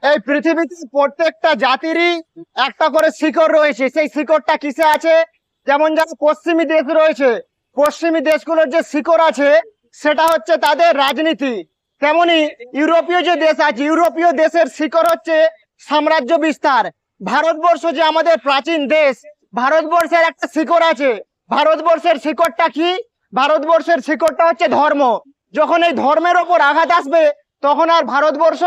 এই পৃথিবীতে প্রত্যেকটা জাতিরই একটা করে শিকড় রয়েছে। সেই শিকড়টা কিসে আছে? যেমন যারা পশ্চিমী দেশ রয়েছে, পশ্চিমী দেশগুলোর যে শিকড় আছে সেটা হচ্ছে তাদের রাজনীতি। তেমনি ইউরোপীয় যে দেশ আছে, ইউরোপীয় দেশের শিকড় হচ্ছে সাম্রাজ্য বিস্তার। ভারতবর্ষ যে আমাদের প্রাচীন দেশ, ভারতবর্ষের একটা শিকড় আছে। ভারতবর্ষের শিকড়টা কি? ভারতবর্ষের শিকড়টা হচ্ছে ধর্ম। যখন এই ধর্মের ওপর আঘাত আসবে তখন আর ভারতবর্ষ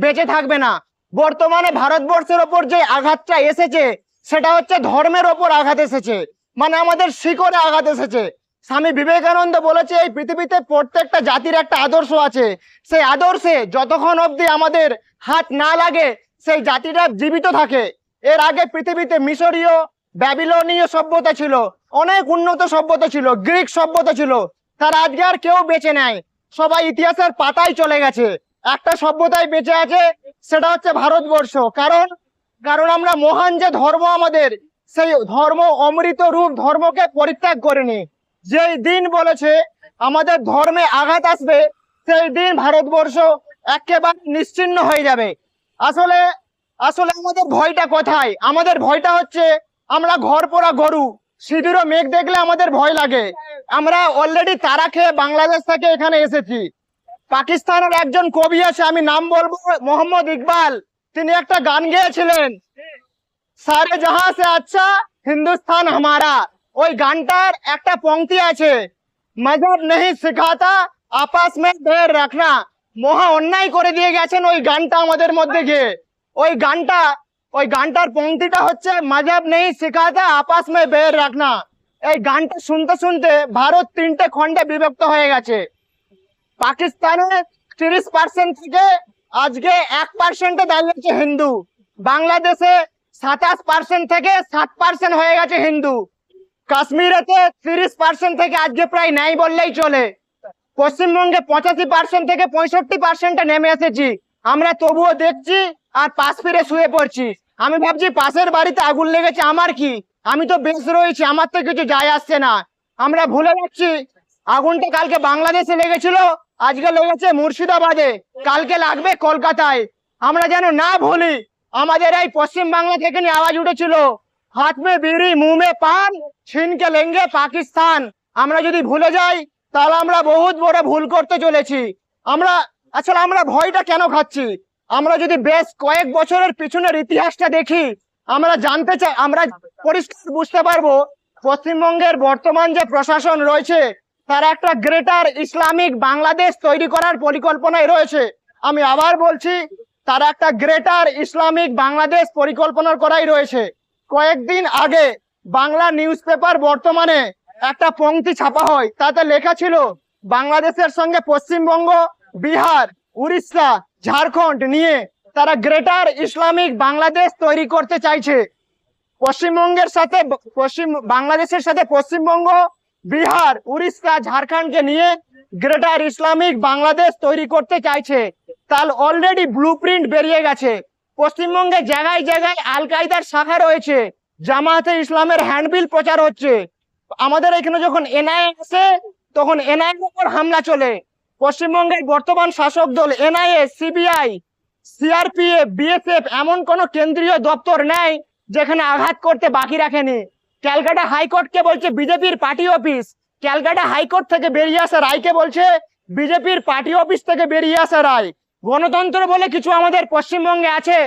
বেঁচে থাকবে না। বর্তমানে ভারতবর্ষের ওপর যে আঘাতটা এসেছে সেটা হচ্ছে ধর্মের ওপর আঘাত এসেছে, মানে আমাদের শিকড়ে আঘাত এসেছে। স্বামী বিবেকানন্দ বলেছে এই পৃথিবীতে প্রত্যেকটা জাতির একটা আদর্শ আছে, সেই আদর্শে যতক্ষণ অবধি আমাদের হাত না লাগে সেই জাতিটা জীবিত থাকে। এর আগে পৃথিবীতে মিশরীয়, ব্যাবিলনীয় সভ্যতা ছিল, অনেক উন্নত সভ্যতা ছিল, গ্রিক সভ্যতা ছিল। তার আজকে আর কেউ বেঁচে নাই, সবাই ইতিহাসের পাতায় চলে গেছে। একটা সভ্যতায় বেঁচে আছে, সেটা হচ্ছে ভারতবর্ষ। কারণ কারণ আমরা মহান যে ধর্ম আমাদের, সেই ধর্ম অমৃত রূপ ধর্মকে পরিত্যাগ করেনি। যেই দিন বলেছে আমাদের ধর্মে আঘাত আসবে সেই দিন ভারতবর্ষ একেবারে নিশ্চিহ্ন হয়ে যাবে। আসলে আসলে আমাদের ভয়টা কোথায়? আমাদের ভয়টা হচ্ছে আমরা ঘর পোড়া গরু, সিঁদুর ও মেঘ দেখলে আমাদের ভয় লাগে। আমরা অলরেডি তারা খেয়ে বাংলাদেশ থেকে এখানে এসেছি। পাকিস্তানের একজন কবি আছে, আমি নাম বলবো, মোহাম্মদ ইকবাল। তিনি একটা গান গেয়েছিলেন, সারে জাহাঁ সে আচ্ছা হিন্দুস্তান হামারা। ওই গানটার একটা পংক্তি আছে, মজহব নেই শিখাতা আপস মে बैर রাখনা। মহা অন্যায় করে দিয়ে গেছেন ওই গানটা আমাদের মধ্যে গিয়ে। ওই গানটার পংক্তিটা হচ্ছে মজহব নেই শিখাতা আপস মে बैर রাখনা। এই গানটা শুনতে শুনতে ভারত তিনটে খণ্ডে বিভক্ত হয়ে গেছে। পাকিস্তানে 30% থেকে আজকে 1% দাঁড়িয়েছে হিন্দু। বাংলাদেশে 27% থেকে 7% হয়ে গেছে হিন্দু। কাশ্মীরেতে 30% থেকে আজকে প্রায় নাই বললেই চলে। পশ্চিমবঙ্গে 85% থেকে 65% নেমে এসেছি। আমরা তবুও দেখছি আর পাশ ফিরে শুয়ে পড়ছি। আমি ভাবছি পাশের বাড়িতে আগুন লেগেছে, আমার কি? আমি তো বেশ রয়েছি, আমার তো কিছু যায় আসছে না। আমরা ভুলে যাচ্ছি আগুনটা কালকে বাংলাদেশে লেগেছিল, আজকে লেগেছে মুর্শিদাবাদে, কালকে লাগবে কলকাতায়। আমরা যেন না ভুলি আমাদের এই পশ্চিম বাংলা থেকে নিয়ে আওয়াজ উঠেছিল, হাত মে বিড়ি মুঁহ মে পান ছিন কে লেঙ্গে পাকিস্তান। আমরা যদি ভুলে যাই তাহলে আমরা বহুত বড় ভুল করতে চলেছি। আমরা ভয়টা কেন খাচ্ছি? আমরা যদি বেশ কয়েক বছরের পিছনের ইতিহাসটা দেখি, আমরা জানতে চাই, আমরা পরিষ্কার বুঝতে পারবো পশ্চিমবঙ্গের বর্তমান যে প্রশাসন রয়েছে তারা একটা গ্রেটার ইসলামিক বাংলাদেশ তৈরি করার পরিকল্পনায় রয়েছে। আমি আবার বলছি, তারা একটা গ্রেটার ইসলামিক বাংলাদেশ পরিকল্পনা করাই রয়েছে। কয়েকদিন আগে বাংলা নিউজ পেপার বর্তমানে একটা পংক্তি ছাপা হয়, তাতে লেখা ছিল বাংলাদেশের সঙ্গে পশ্চিমবঙ্গ, বিহার, উড়িষ্যা, ঝাড়খণ্ড নিয়ে তারা গ্রেটার ইসলামিক বাংলাদেশ তৈরি করতে চাইছে। বাংলাদেশের সাথে পশ্চিমবঙ্গ, বিহার, উড়িষ্যা, ঝাড়খণ্ডকে নিয়ে গ্রেটার ইসলামিক বাংলাদেশ তৈরি করতে চাইছে। তার অলরেডি ব্লুপ্রিন্ট বেরিয়ে গেছে। পশ্চিমবঙ্গে জায়গায় জায়গায় আল কায়দার শাখা রয়েছে, জামায়াতে ইসলামের হ্যান্ডবিল প্রচার হচ্ছে। আমাদের এখানে যখন এনআইএ আসে তখন এনআইএ এর উপর হামলা চলে। পশ্চিমবঙ্গের বর্তমান শাসক দল এনআইএ, সিবিআই, সিআরপিএফ, বিএসএফ এমন কোন কেন্দ্রীয় দপ্তর নেই যেখানে আঘাত করতে বাকি রাখেনি। ক্যালকাটা হাইকোর্টকে বলছে বিজেপির পার্টি অফিস, ক্যালকাটা হাইকোর্ট থেকে বেরিয়ে আসা রায়কে বলছে বিজেপির পার্টি অফিস থেকে বেরিয়ে আসা রায়। গণতন্ত্র বলে কিছু আমাদের পশ্চিমবঙ্গে আছে।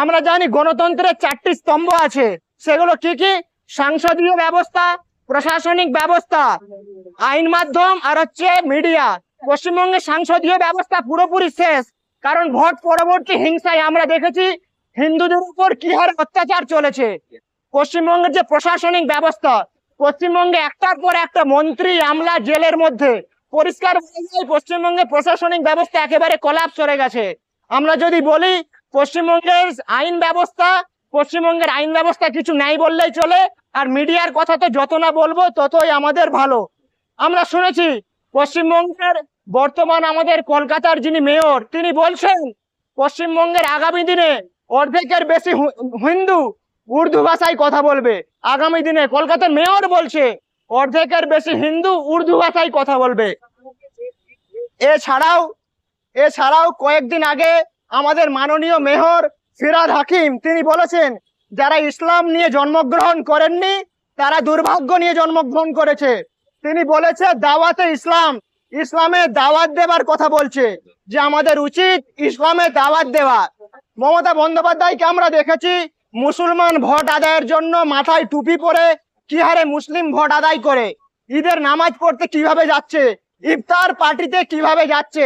আমরা জানি গণতন্ত্রের 4টি স্তম্ভ আছে, সেগুলো কি কি? সাংসদীয় ব্যবস্থা, প্রশাসনিক ব্যবস্থা, আইন মাধ্যম আর হচ্ছে মিডিয়া। পশ্চিমবঙ্গে সাংসদীয় ব্যবস্থা পুরোপুরি শেষ, কারণ ভোট পরবর্তী হিংসায় আমরা দেখেছি হিন্দুদের উপর কি হারে অত্যাচার চলেছে। পশ্চিমবঙ্গের যে প্রশাসনিক ব্যবস্থা, পশ্চিমবঙ্গে একটার পর একটা মন্ত্রী আমলা জেলের মধ্যে, পরিষ্কার পশ্চিমবঙ্গে প্রশাসনিক ব্যবস্থা একেবারে কলাপস চলে গেছে। আমরা যদি বলি পশ্চিমবঙ্গের আইন ব্যবস্থা কিছু নাই বললেই চলে। আর মিডিয়ার কথা তো যত না বলবো ততই আমাদের ভালো। আমরা শুনেছি পশ্চিমবঙ্গের বর্তমান আমাদের কলকাতার যিনি মেয়র, তিনি বলছেন পশ্চিমবঙ্গের আগামী দিনে অর্ধেকের বেশি হিন্দু উর্দু ভাষায় কথা বলবে। আগামী দিনে কলকাতার মেয়র বলছে অর্ধেকের বেশি হিন্দু উর্দু ভাষায় কথা বলবে। এছাড়াও কয়েকদিন আগে আমাদের মাননীয় মেয়র ফিরহাদ হাকিম তিনি বলেছেন, যারা ইসলাম নিয়ে জন্মগ্রহণ করেননি তারা দুর্ভাগ্য নিয়ে জন্মগ্রহণ করেছে। তিনি বলেছে দাওয়াতে ইসলাম, ইসলামের দাওয়াত দেওয়ার কথা বলছে, যে আমাদের উচিত ইসলামের দাওয়াত দেওয়া। মমতা বন্দ্যোপাধ্যায়কে আমরা দেখেছি মুসলমান ভোট আদায়ের জন্য মাথায় টুপি পরে কি হারে মুসলিম ভোট আদায় করে, ঈদের নামাজ পড়তে কিভাবে যাচ্ছে, ইফতার পার্টিতে কিভাবে যাচ্ছে।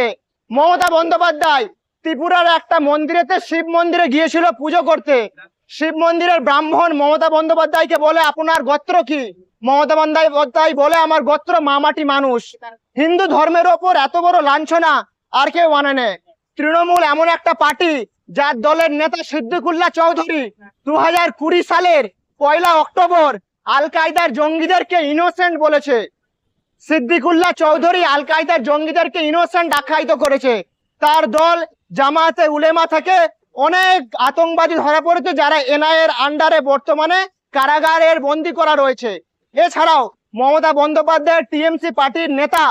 মমতা বন্দ্যোপাধ্যায় ত্রিপুরার একটা মন্দিরেতে শিব মন্দিরে গিয়েছিল পুজো করতে। শিব মন্দিরের ব্রাহ্মণ মমতা বন্দ্যোপাধ্যায়কে বলে আপনার গোত্র কি? মমতা বন্দ্যোপাধ্যায় বলে আমার গোত্র মামাটি মানুষ। হিন্দু ধর্মের ওপর এত বড় লাঞ্ছনা আর কেউ মানে না। তৃণমূল এমন একটা পার্টি যার দলের নেতা সিদ্দিকুল্লাহ চৌধুরী 2020 সালের 1 অক্টোবর আল কায়দার জঙ্গিদেরকে ইনোসেন্ট বলেছে। সিদ্দিকুল্লাহ চৌধুরী আল কায়দার জঙ্গিদেরকে ইনোসেন্ট আখ্যায়িত করেছে। তার দল জামায়াতে উলেমা থেকে অনেক আতঙ্কবাদী ধরা পড়েছে, যারা এনআইএর আন্ডারে বর্তমানে কারাগারের বন্দী করা রয়েছে। এছাড়াও মমতা বন্দ্যোপাধ্যায়ের টিএমসি পার্টির নেতা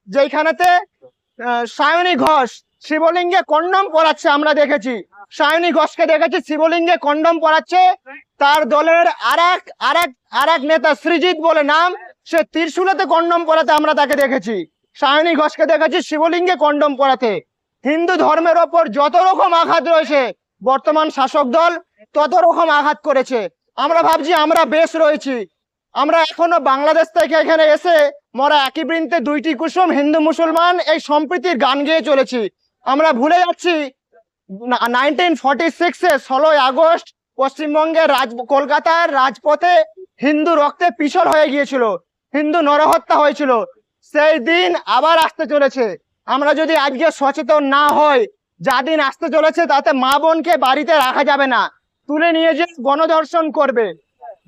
যেখানেতে সায়নী ঘোষ শিবলিঙ্গে কন্ডম পরাচ্ছে, আমরা দেখেছি সায়নী ঘোষকে দেখেছি শিবলিঙ্গে কন্ডম পরাচ্ছে। তার দলের আর এক নেতা সৃজিত বলে নাম, সে ত্রিশূলেতে কন্ডম পরাতে আমরা তাকে দেখেছি। সায়নী ঘোষকে দেখেছি শিবলিঙ্গে কন্ডম পরাতে। হিন্দু ধর্মের ওপর যত রকম আঘাত রয়েছে বর্তমান শাসক দল তত রকম আঘাত করেছে। আমরা ভাবছি আমরা বেশ রয়েছি, আমরা এখনো বাংলাদেশ থেকে এখানে এসে মরা একই বৃন্তে দুইটি কুসুম হিন্দু মুসলমান এই সম্প্রীতির গান গেয়ে চলেছি। আমরা ভুলে যাচ্ছি 1946-এ 16 আগস্ট পশ্চিমবঙ্গের কলকাতার রাজপথে হিন্দু রক্তে পিছল হয়ে গিয়েছিল, হিন্দু নরহত্যা হয়েছিল। সেই দিন আবার আসতে চলেছে। আমরা যদি আজকে সচেতন না হই, যা দিন আসতে চলেছে তাতে মা বোনকে বাড়িতে রাখা যাবে না, তুলে নিয়ে যে গণধর্ষণ করবে।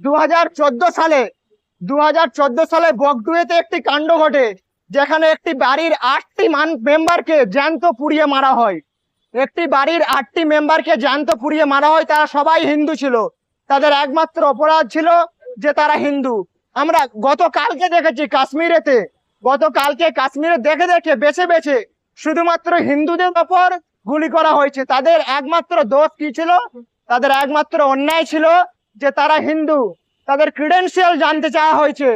2014 সালে বগডুয়েতে একটি কাণ্ড ঘটে, যেখানে একটি বাড়ির 8টি মেম্বারকে জ্যান্ত পুড়িয়ে মারা হয়। একটি বাড়ির 8টি মেম্বারকে জ্যান্ত পুড়িয়ে মারা হয়। তারা সবাই হিন্দু ছিল, তাদের একমাত্র অপরাধ ছিল যে তারা হিন্দু। আমরা গতকালকে দেখেছি কাশ্মীরে দেখে বেছে বেছে শুধুমাত্র হিন্দুদের ওপর গুলি করা হয়েছে। তাদের একমাত্র দোষ কি ছিল? তাদের একমাত্র অন্যায় ছিল যে তারা হিন্দু। তাদের ক্রিডেন্সিয়াল জানতে চাওয়া হয়েছে,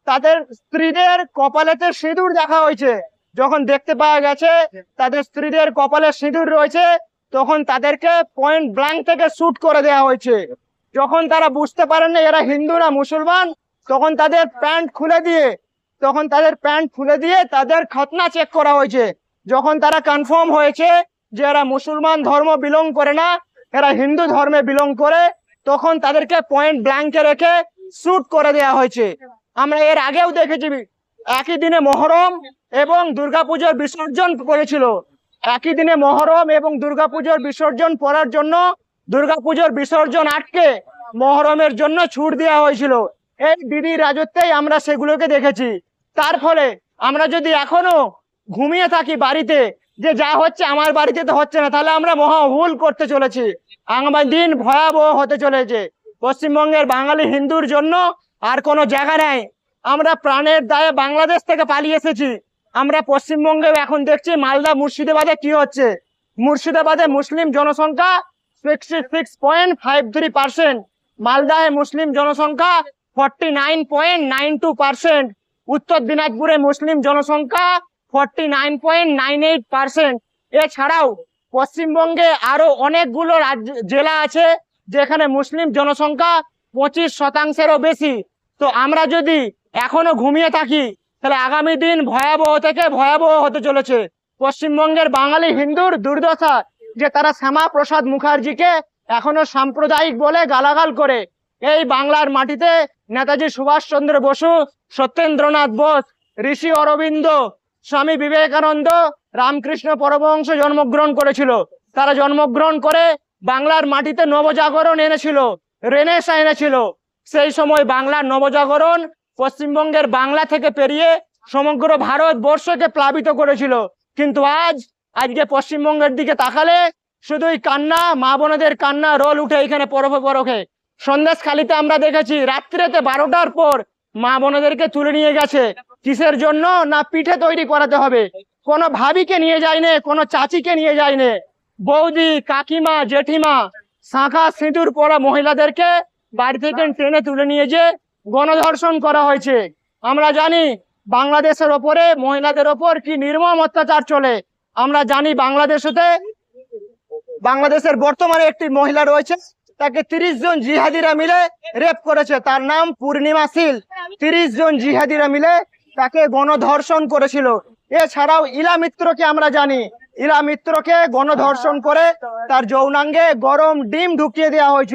তাদের স্ত্রীদের কপালেতে সিঁদুর দেখা হয়েছে। যখন দেখতে পাওয়া গেছে তাদের স্ত্রীদের কপালে সিঁদুর রয়েছে, তখন তাদেরকে পয়েন্ট ব্ল্যাঙ্ক থেকে শুট করে দেওয়া হয়েছে। যখন তারা বুঝতে পারেন না এরা হিন্দু না মুসলমান, তখন তাদের প্যান্ট খুলে দিয়ে তাদের খতনা চেক করা হয়েছে। যখন তারা কনফার্ম হয়েছে যে এরা মুসলমান ধর্ম বিলং করে না, এরা হিন্দু ধর্মে বিলং করে, তখন তাদেরকে পয়েন্ট ব্ল্যাঙ্কে রেখে শুট করে দেওয়া হয়েছে। আমরা এর আগেও দেখেছি একই দিনে মহরম এবং দুর্গাপুজোর বিসর্জন করেছিল। একই দিনে মহরম এবং দুর্গাপুজোর বিসর্জন পড়ার জন্য দুর্গাপুজোর বিসর্জন আটকে মহরমের জন্য ছুট দেওয়া হয়েছিল। এই দিদির রাজত্বেই আমরা সেগুলোকে দেখেছি। তার ফলে আমরা যদি এখনো ঘুমিয়ে থাকি বাড়িতে, যে যা হচ্ছে আমার বাড়িতে তো হচ্ছে না, তাহলে আমরা মহা ভুল করতে চলেছি। আগামী দিন ভয়াবহ হতে চলেছে। পশ্চিমবঙ্গের বাঙালি হিন্দুর জন্য আর কোনো জায়গা নেই। আমরা প্রাণের দায়ে বাংলাদেশ থেকে পালিয়ে এসেছি। আমরা পশ্চিমবঙ্গে এখন দেখছি মালদা মুর্শিদাবাদে কি হচ্ছে। মুর্শিদাবাদে মুসলিম জনসংখ্যা 66.53%, মালদায় মুসলিম জনসংখ্যা 49.92%, উত্তর দিনাজপুরে মুসলিম জনসংখ্যা 49.98%। এছাড়াও পশ্চিমবঙ্গে আরো অনেকগুলো জেলা আছে যেখানে মুসলিম জনসংখ্যা 25%-এরও বেশি। তো আমরা যদি এখনো ঘুমিয়ে থাকি তাহলে আগামী দিন ভয়াবহ থেকে ভয়াবহ হতে চলেছে। পশ্চিমবঙ্গের বাঙালি হিন্দুর দুর্দশা যে তারা শ্যামা প্রসাদ মুখার্জিকে এখনো সাম্প্রদায়িক বলে গালাগাল করে। এই বাংলার মাটিতে নেতাজি সুভাষচন্দ্র বসু, সত্যেন্দ্রনাথ বোস, ঋষি অরবিন্দ, স্বামী বিবেকানন্দ, রামকৃষ্ণ পরমহংস জন্মগ্রহণ করেছিল। তারা জন্মগ্রহণ করে বাংলার মাটিতে নবজাগরণ এনেছিল, রেনেসাঁ এনেছিল। সেই সময় বাংলার নবজাগরণ পশ্চিমবঙ্গের বাংলা থেকে পেরিয়ে সমগ্র ভারতবর্ষকে প্লাবিত করেছিল। কিন্তু আজকে পশ্চিমবঙ্গের দিকে তাকালে শুধুই কান্না, মা বোনেদের কান্না রোল উঠে এখানে পরখে। সন্দেশখালিতে আমরা দেখেছি রাত্রিতে 12টার পর মা বোনেদেরকে তুলে নিয়ে গেছে। কিসের জন্য? না পিঠে তৈরি করাতে হবে। কোনো ভাবিকে নিয়ে যায়নি, কোনো চাচিকে নিয়ে যায়নি। বৌদি, কাকিমা, জেঠিমা শাঁখা সিঁদুর পরা মহিলাদেরকে বাড়ি থেকে টেনে তুলে নিয়ে যে গণধর্ষণ করা হয়েছে। আমরা জানি বাংলাদেশের ওপরে মহিলাদের ওপর কি নির্মম অত্যাচার চলে। আমরা জানি বাংলাদেশের বর্তমানে একটি মহিলা রয়েছে, তাকে 30 জন জিহাদিরা মিলে রেপ করেছে। তার নাম পূর্ণিমা শীল। 30 জন জিহাদিরা মিলে তাকে গণধর্ষণ করেছিল। এছাড়াও ইলা মিত্রকে আমরা জানি, ইলা মিত্রকে গণধর্ষণ করে তার যৌনাঙ্গে গরম ডিম ঢুকিয়ে দেওয়া হয়েছিল।